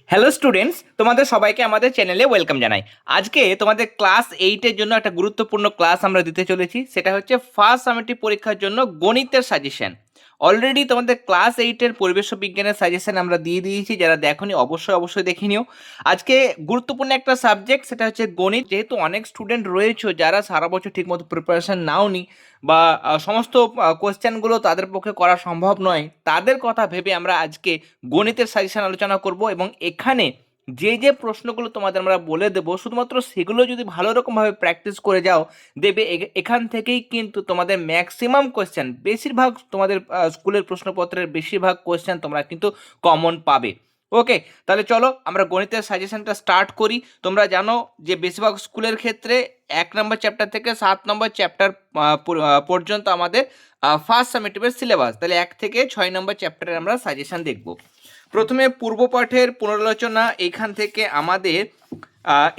Hello students, তোমাদের সবাইকে আমাদের চ্যানেলে ওয়েলকাম জানাই। আজকে তোমাদের ক্লাস 8-এর জন্য একটা গুরুত্বপূর্ণ ক্লাস আমরা দিতে চলেছি। সেটা হচ্ছে ফার্স্ট সামেটিভ পরীক্ষার জন্য গণিতের সাজেশন। অলরেডি তোমাদের ক্লাস 8-এর পরিবেশ বিজ্ঞানের সাজেশন আমরা দিয়ে দিয়েছি, যারা দেখোনি অবশ্যই দেখে নিও। আজকে গুরুত্বপূর্ণ একটা সাবজেক্ট, সেটা হচ্ছে গণিত। যেহেতু অনেক স্টুডেন্ট রয়েছে যারা সারা বছর ঠিকমতো প্রিপারেশন নাওনি বা সমস্ত কোয়েশ্চেনগুলো তাদের পক্ষে করা সম্ভব নয়, তাদের কথা ভেবে আমরা আজকে গণিতের সাজেশন আলোচনা করব। এবং এখানে যে যে প্রশ্নগুলো তোমাদের আমরা বলে দেবো, শুধুমাত্র সেগুলো যদি ভালো রকমভাবে প্র্যাকটিস করে যাও, দেবে এখান থেকেই কিন্তু তোমাদের ম্যাক্সিমাম কোয়েশ্চেন, বেশিরভাগ তোমাদের স্কুলের প্রশ্নপত্রের বেশিরভাগ কোয়েশ্চেন তোমরা কিন্তু কমন পাবে। ওকে, তাহলে চলো আমরা গণিতের সাজেশনটা স্টার্ট করি। তোমরা জানো যে বেশিরভাগ স্কুলের ক্ষেত্রে 1 নম্বর চ্যাপ্টার থেকে 7 নম্বর চ্যাপ্টার পর্যন্ত আমাদের ফার্স্ট সামেটিভের সিলেবাস। তাহলে 1 থেকে 6 নম্বর চ্যাপ্টারের আমরা সাজেশন দেখব। প্রথমে পূর্বপাঠের পুনরালোচনা। এখান থেকে আমাদের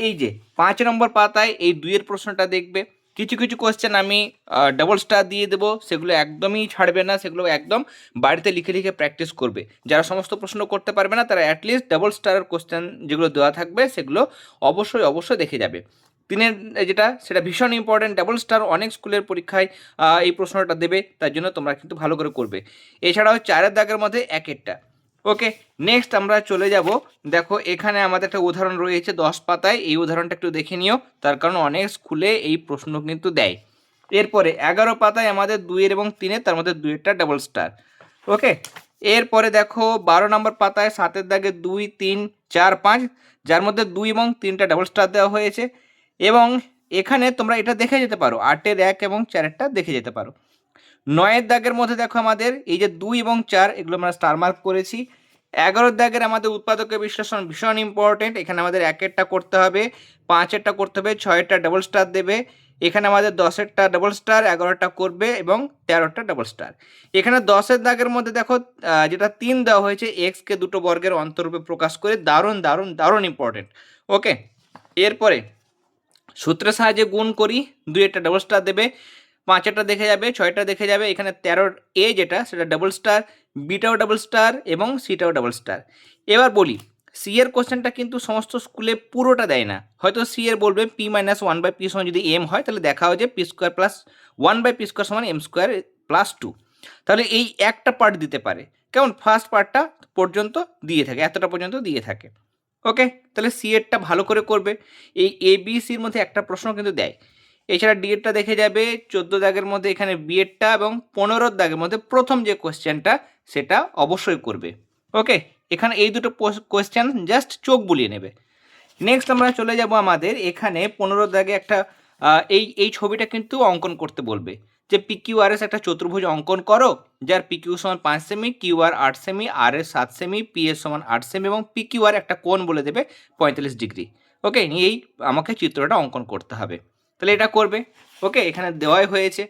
এই যে 5 নম্বর পাতায় এই 2-এর প্রশ্নটা দেখবে। কিছু কিছু কোয়েশ্চেন আমি ডাবল স্টার দিয়ে দেবো, সেগুলো একদমই ছাড়বে না, সেগুলো একদম বাড়িতে লিখে লিখে প্র্যাকটিস করবে। যারা সমস্ত প্রশ্ন করতে পারবে না তারা অ্যাটলিস্ট ডাবল স্টারের কোয়েশ্চেন যেগুলো দেওয়া থাকবে সেগুলো অবশ্যই দেখে যাবে। 3-এর যেটা, সেটা ভীষণ ইম্পর্টেন্ট। ডাবল স্টার অনেক স্কুলের পরীক্ষায় এই প্রশ্নটা দেবে, তার জন্য তোমরা কিন্তু ভালো করে করবে। এছাড়াও 4-এর দাগের মধ্যে 1-এরটা। ওকে, নেক্সট আমরা চলে যাব। দেখো এখানে আমাদের একটা উদাহরণ রয়েছে 10 পাতায়। এই উদাহরণটা একটু দেখে নিও, তার কারণ অনেক স্কুলে এই প্রশ্ন কিন্তু দেয়। এরপরে 11 পাতায় আমাদের 2-এর এবং 3-এর, তার মধ্যে 2-এরটা ডাবল স্টার। ওকে, এরপরে দেখো 12 নম্বর পাতায় 7-এর দাগে 2, 3, 4, 5, যার মধ্যে 2 এবং 3টা ডাবল স্টার দেওয়া হয়েছে। এবং এখানে তোমরা এটা দেখে যেতে পারো, 8-এর 1 এবং 4-এরটা দেখে যেতে পারো। 9-এর দাগের মধ্যে দেখো আমাদের এই যে 2 এবং 4, এগুলো আমরা স্টার মার্ক করেছি। 11-এর দাগের আমাদের উৎপাদকের বিশ্লেষণ ভীষণ ইম্পর্টেন্ট। এখানে আমাদের 1-এরটা করতে হবে, 5-এরটা করতে হবে, 6-এরটা ডাবল স্টার দেবে। এখানে আমাদের 10-এরটা ডাবল স্টার, 11-টা করবে এবং 13-টা ডাবল স্টার। এখানে 10-এর দাগের মধ্যে দেখো যেটা 3 দেওয়া হয়েছে, এক্সকে দুটো বর্গের অন্তরূপে প্রকাশ করে, দারুণ ইম্পর্টেন্ট। ওকে, এরপরে সূত্রের সাহায্যে গুণ করি, 2-এরটা ডাবল স্টার দেবে, 5-এরটা দেখে যাবে, 6-টা দেখে যাবে। এখানে 13-র এ যেটা, সেটা ডাবল স্টার, বিটাও ডাবল স্টার এবং সিটাও ডাবল স্টার। এবার বলি, সি এর কোশ্চেনটা কিন্তু সমস্ত স্কুলে পুরোটা দেয় না। হয়তো সি এর বলবে পি মাইনাস 1/p সমান যদি এম হয়, তাহলে দেখা হয় যে P square plus 1/p square সমান এম স্কোয়ার প্লাস 2। তাহলে এই একটা পার্ট দিতে পারে, কেমন ফার্স্ট পার্টটা পর্যন্ত দিয়ে থাকে, এতটা পর্যন্ত দিয়ে থাকে। ওকে, তাহলে সি এরটা ভালো করে করবে। এই এ বি সির মধ্যে একটা প্রশ্ন কিন্তু দেয়। এছাড়া ডি এরটা দেখে যাবে, 14 দাগের মধ্যে এখানে বি এরটা, এবং 15 দাগের মধ্যে প্রথম যে কোশ্চেনটা সেটা অবশ্যই করবে। ওকে, এখানে এই দুটো কোশ্চেন জাস্ট চোখ বুলিয়ে নেবে। নেক্সট আমরা চলে যাব আমাদের এখানে 15 দাগে একটা এই ছবিটা কিন্তু অঙ্কন করতে বলবে, যে পি কিউ আর এস একটা চতুর্ভুজ অঙ্কন করো, যার পি কিউ সমান 5 সেমি, কিউ আর 8 সেমি, আর এস 7 সেমি, পি এস সমান 8 সেমি এবং পি কিউ আর একটা কোণ বলে দেবে 45 ডিগ্রি। ওকে, এই আমাকে চিত্রটা অঙ্কন করতে হবে, তাহলে এটা করবে। ওকে, এখানে দেওয়াই হয়েছে।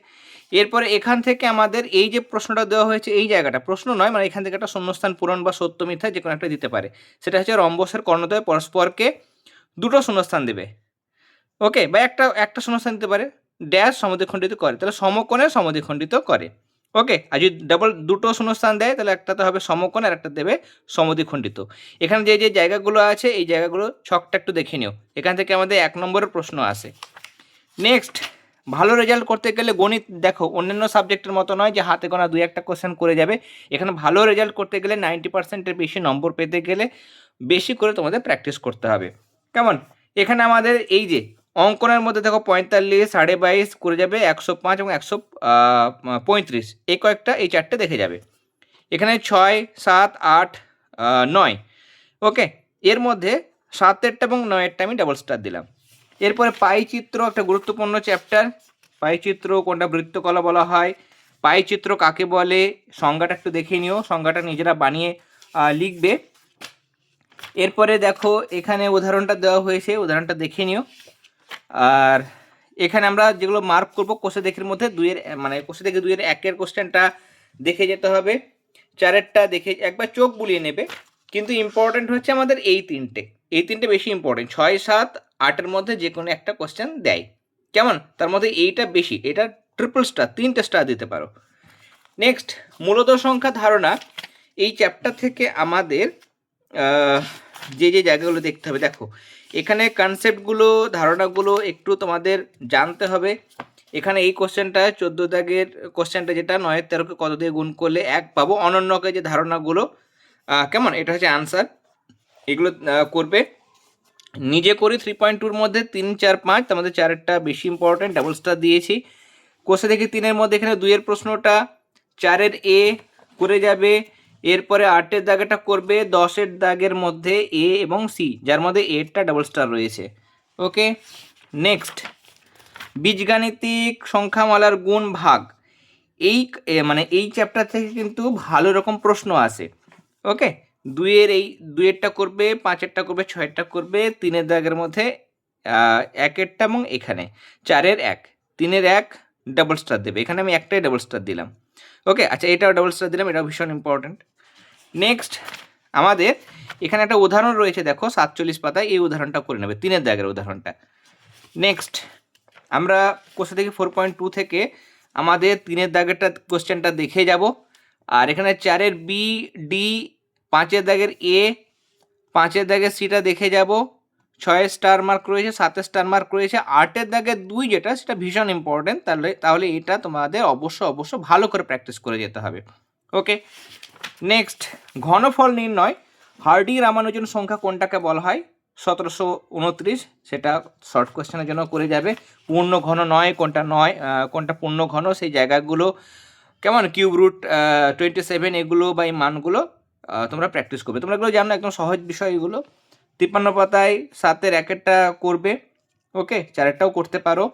এরপরে এখান থেকে আমাদের এই যে প্রশ্নটা দেওয়া হয়েছে, এই জায়গাটা প্রশ্ন নয়, মানে এখান থেকে একটা শূন্যস্থান পূরণ বা সত্য মিথ্যা যে কোনো একটা দিতে পারে। সেটা হচ্ছে রম্বসের কর্ণদ্বয় পরস্পরকে দুটো শূন্যস্থান দেবে। ওকে, বা একটা একটা শূন্যস্থান দিতে পারে, ড্যাশ সমদ্বিখণ্ডিত করে, তাহলে সমকোণে সমদ্বিখণ্ডিত করে। ওকে, আর যদি ডাবল দুটো শূন্যস্থান দেয়, তাহলে একটাতে হবে সমকোণ আর একটা দেবে সমদ্বিখণ্ডিত। এখানে যে যে জায়গাগুলো আছে, এই জায়গাগুলো ছকটা একটু দেখে নিও। এখান থেকে আমাদের 1 নম্বরের প্রশ্ন আসে। নেক্সট, ভালো রেজাল্ট করতে গেলে গণিত দেখো অন্যান্য সাবজেক্টের মতো নয় যে হাতে গোনা 2-1টা কোশ্চেন করে যাবে। এখানে ভালো রেজাল্ট করতে গেলে 90%-এর বেশি নম্বর পেতে গেলে বেশি করে তোমাদের প্র্যাকটিস করতে হবে। কেমন, এখানে আমাদের এই যে অঙ্কনের মধ্যে দেখো 45, 22.5 করে যাবে, 105 এবং 135, এই কয়েকটা, এই চারটে দেখে যাবে। এখানে 6, 7, 8, 9। ওকে, এর মধ্যে 7-এরটা এবং 9-এরটা আমি ডাবল স্টার দিলাম। এরপরে পাইচিত্র একটা গুরুত্বপূর্ণ চ্যাপ্টার। পাইচিত্র কোনটা বৃত্তকলা বলা হয়, পাইচিত্র কাকে বলে, সংজ্ঞাটা একটু দেখে নিও, সংজ্ঞাটা নিজেরা বানিয়ে লিখবে। এরপরে দেখো এখানে উদাহরণটা দেওয়া হয়েছে, উদাহরণটা দেখে নিও। আর এখানে আমরা যেগুলো মার্ক করবো, কোষে দেখের মধ্যে 2-এর মানে কোষে দেখে 2-এর 1-এর কোশ্চেনটা দেখে যেতে হবে, 4-এরটা দেখে একবার চোখ বুলিয়ে নেবে। কিন্তু ইম্পর্টেন্ট হচ্ছে আমাদের এই তিনটে বেশি ইম্পর্টেন্ট। 6, 7, 8-এর মধ্যে যে কোনো একটা কোশ্চেন দেয়, কেমন, তার মধ্যে এইটা বেশি, এটা ট্রিপল স্টার, 3টে স্টার দিতে পারো। নেক্সট, মূলত সংখ্যা ধারণা। এই চ্যাপ্টার থেকে আমাদের যে যে জায়গাগুলো দেখতে হবে, দেখো এখানে কনসেপ্টগুলো ধারণাগুলো একটু তোমাদের জানতে হবে। এখানে এই কোশ্চেনটা 14 দাগের কোশ্চেনটা যেটা 9-13কে কত দিয়ে গুণ করলে 1 পাবো, অনন্যকে যে ধারণাগুলো কেমন, এটা হচ্ছে আনসার, এগুলো করবে। নিজে করি 3.2-র মধ্যে 3, 4, 5, আমাদের 4-এরটা বেশি ইম্পর্টেন্ট, ডাবল স্টার দিয়েছি। কোষে দেখি 3-এর মধ্যে এখানে 2-এর প্রশ্নটা 4-এর এ করে যাবে, এরপরে 8-এর দাগেটা করবে 10-এর দাগের মধ্যে এ এবং সি, যার মধ্যে এরটা ডাবল স্টার রয়েছে। ওকে, নেক্সট বীজগাণিতিক সংখ্যামালার গুণ ভাগ, এই মানে এই চ্যাপ্টার থেকে কিন্তু ভালো রকম প্রশ্ন আসে। ওকে, 2-এরটা করবে, 5-এরটা করবে, 6-এরটা করবে, 3-এর দাগের মধ্যে 1-এরটা এবং এখানে 4-এর 1, 3-এর 1 ডাবল স্টার দেবে, এখানে আমি একটাই ডাবল স্টার দিলাম। ওকে, আচ্ছা এটাও ডাবল স্টার দিলাম, এটাও ভীষণ ইম্পর্ট্যান্ট। নেক্সট আমাদের এখানে একটা উদাহরণ রয়েছে, দেখো 47 পাতায়, এই উদাহরণটা করে নেবে, 3-এর দাগের উদাহরণটা। নেক্সট আমরা কোশ্চেন থেকে 4.2 থেকে আমাদের 3-এর দাগেরটা কোশ্চেনটা দেখে যাব, আর এখানে 4-এর বি, ডি, 5-এর দাগের এ, 5-এর দাগের সিটা দেখে যাব, 6-এর স্টার মার্ক রয়েছে, 7-এর স্টার মার্ক রয়েছে, 8-এর দাগের 2 যেটা সেটা ভীষণ ইম্পর্টেন্ট, তাহলে এটা তোমাদের অবশ্য ভালো করে প্র্যাকটিস করে যেতে হবে। ওকে, নেক্সট ঘনফল নির্ণয়, হার্ডি রামানুজন সংখ্যা কোনটাকে বলা হয়, 1729, সেটা শর্ট কোশ্চেনের জন্য করে যাবে। পূর্ণ ঘন নয় কোনটা, কোনটা পূর্ণ ঘন, সেই জায়গাগুলো কেমন, কিউব রুট 27 এগুলো বা এই মানগুলো তোমরা প্র্যাকটিস করবে, তোমরা এগুলো জানো, একদম সহজ বিষয় এগুলো। 53 পাতায় 7-এর 1-এরটা করবে। ওকে, 4-এরটাও করতে পারো।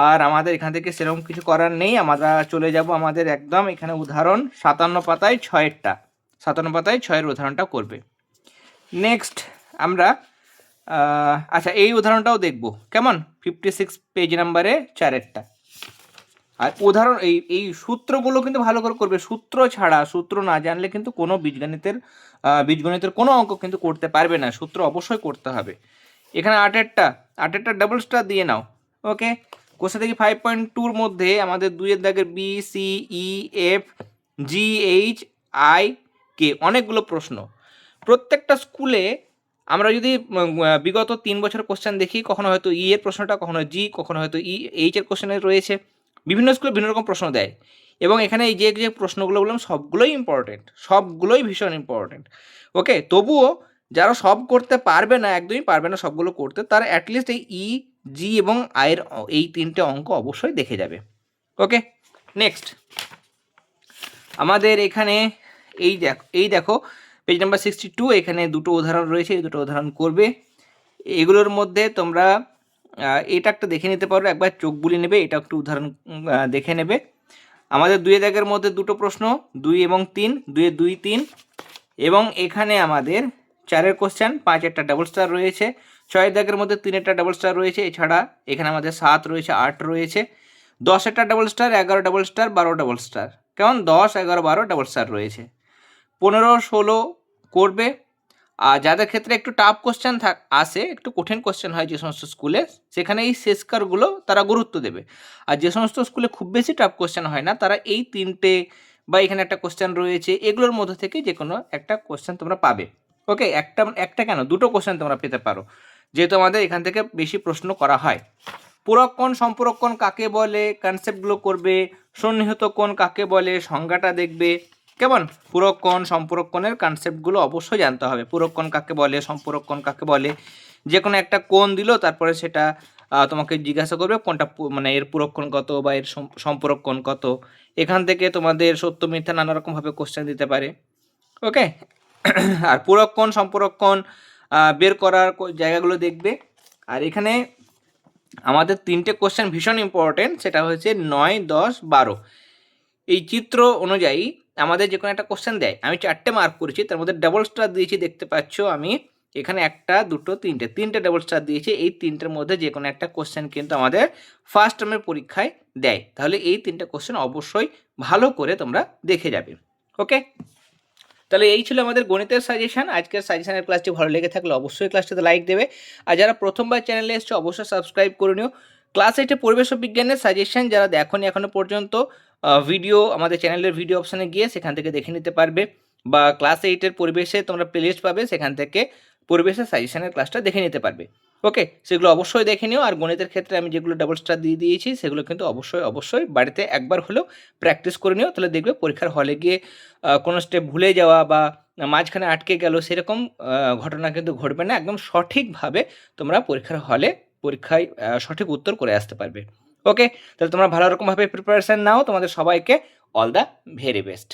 আর আমাদের এখান থেকে সেরকম কিছু করার নেই, আমরা চলে যাব আমাদের একদম এখানে উদাহরণ 57 পাতায় 6-এরটা, 57 পাতায় 6-এর উদাহরণটা করবে। নেক্সট আমরা আচ্ছা এই উদাহরণটাও দেখব, কেমন, 56 পেজ নাম্বারে 4-এরটা। আর উদাহরণ এই সূত্রগুলো কিন্তু ভালো করে করবে, সূত্র না জানলে কিন্তু কোনো বীজগণিতের কোনো অঙ্ক কিন্তু করতে পারবে না, সূত্র অবশ্যই করতে হবে। এখানে 8-এরটা ডাবল স্টার দিয়ে নাও। ওকে, কোষে থেকে 5.2-র মধ্যে আমাদের 2-এর দাগের B, C, E, F, G, H, I, K, অনেকগুলো প্রশ্ন। প্রত্যেকটা স্কুলে আমরা যদি বিগত 3 বছর কোশ্চেন দেখি, কখনো হয়তো ই এর প্রশ্নটা, কখনো জি, কখনো হয়তো এইচ এর কোশ্চেনে রয়েছে, বিভিন্ন স্কুলে বিভিন্ন রকম প্রশ্ন দেয়, এবং এখানে এই যে প্রশ্নগুলো বললাম সবগুলোই ইম্পর্টেন্ট, সবগুলোই ভীষণ ইম্পর্টেন্ট। ওকে, তবুও যারা সব করতে পারবে না, একদমই পারবে না সবগুলো করতে, তারা অ্যাটলিস্ট এই ই, জি এবং আয়ের এই 3টে অঙ্ক অবশ্যই দেখে যাবে। ওকে, নেক্সট আমাদের এখানে এই দেখো পেজ নাম্বার 62, এখানে দুটো উদাহরণ রয়েছে, এই দুটো উদাহরণ করবে। এগুলোর মধ্যে তোমরা এটা একটা দেখে নিতে পারো, একবার চোখ বুলিয়ে নেবে, এটা একটু উদাহরণ দেখে নেবে। আমাদের 2-এর দাগের মধ্যে দুটো প্রশ্ন, 2 এবং 3, 2-এ 2, 3, এবং এখানে আমাদের 4-এর কোশ্চেন, 5-এরটা ডাবল স্টার রয়েছে, 6-এর দাগের মধ্যে 3-এরটা ডাবল স্টার রয়েছে, এছাড়া এখানে আমাদের 7 রয়েছে, 8 রয়েছে, 10-এরটা double star, 11 double star, 12 double star, কেমন, 10, 11, 12 ডাবল স্টার রয়েছে। 15, 16 করবে। আর যাদের ক্ষেত্রে একটু টাফ কোশ্চেন আসে, একটু কঠিন কোশ্চেন হয় যে সমস্ত স্কুলে, সেখানে এই শেষকারগুলো তারা গুরুত্ব দেবে। আর যে সমস্ত স্কুলে খুব বেশি টাফ কোশ্চেন হয় না, তারা এই 3টে বা এখানে একটা কোশ্চেন রয়েছে, এগুলোর মধ্যে থেকে যে কোনো একটা কোশ্চেন তোমরা পাবে। ওকে, একটা কেন, দুটো কোশ্চেন তোমরা পেতে পারো, যেহেতু আমাদের এখান থেকে বেশি প্রশ্ন করা হয়। পুরক্ষণ সম্পূরকণ কাকে বলে, কনসেপ্টগুলো করবে। সন্নিহিত কোণ কাকে বলে, সংজ্ঞাটা দেখবে। কেমন, পুরক্ষণ সম্পূরকণের কনসেপ্টগুলো অবশ্যই জানতে হবে, পুরক্ষণ কাকে বলে, সম্পূরকণ কাকে বলে। যে কোনো একটা কোণ দিল, তারপরে সেটা তোমাকে জিজ্ঞাসা করবে কোনটা মানে এর পুরক্ষণ কত বা এর সম্পূরকণ কত। এখান থেকে তোমাদের সত্য মিথ্যা নানা রকমভাবে কোশ্চেন দিতে পারে। ওকে, আর পুরক্ষণ সম্পূরকণ বের করার জায়গাগুলো দেখবে। আর এখানে আমাদের 3টে কোশ্চেন ভীষণ ইম্পর্টেন্ট, সেটা হচ্ছে 9, 10, 12। এই চিত্র অনুযায়ী আমাদের যে কোনো একটা কোশ্চেন দেয়, আমি 4টে মার্ক করেছি, তার মধ্যে ডাবল স্টার দিয়েছি, দেখতে পাচ্ছ আমি এখানে 1, 2, 3টে ডাবল স্টার দিয়েছি। এই 3টের মধ্যে যে কোনো একটা কোশ্চেন কিন্তু আমাদের ফার্স্ট টার্মের পরীক্ষায় দেয়, তাহলে এই 3টে কোশ্চেন অবশ্যই ভালো করে তোমরা দেখে যাবে। ওকে, তাহলে এই ছিল আমাদের গণিতের সাজেশন। আজকের সাজেশনের ক্লাসটি ভালো লেগে থাকলে অবশ্যই ক্লাসটিতে লাইক দেবে, আর যারা প্রথমবার চ্যানেলে এসছো অবশ্যই সাবস্ক্রাইব করে নিও। ক্লাস 8 পরিবেশ বিজ্ঞানের সাজেশন যারা দেখোনি এখনো পর্যন্ত, ভিডিও আমাদের চ্যানেলের ভিডিও অপশানে গিয়ে সেখান থেকে দেখে নিতে পারবে। বা ক্লাস 8-এর পরিবেশে তোমরা প্লেলিস্ট পাবে, সেখান থেকে পরিবেশের সাজেশনের ক্লাসটা দেখে নিতে পারবে। ওকে, সেগুলো অবশ্যই দেখে নিও। আর গণিতের ক্ষেত্রে আমি যেগুলো ডাবল স্টার দিয়ে দিয়েছি সেগুলো কিন্তু অবশ্যই বাড়িতে একবার হলেও প্র্যাকটিস করে নিও, তাহলে দেখবে পরীক্ষার হলে গিয়ে কোনো স্টেপ ভুলে যাওয়া বা মাঝখানে আটকে গেল সেরকম ঘটনা কিন্তু ঘটবে না। একদম সঠিকভাবে তোমরা পরীক্ষায় সঠিক উত্তর করে আসতে পারবে। ওকে, তাহলে তোমরা ভালো রকমভাবে প্রিপারেশন নাও। তোমাদের সবাইকে অল দ্য ভেরি বেস্ট।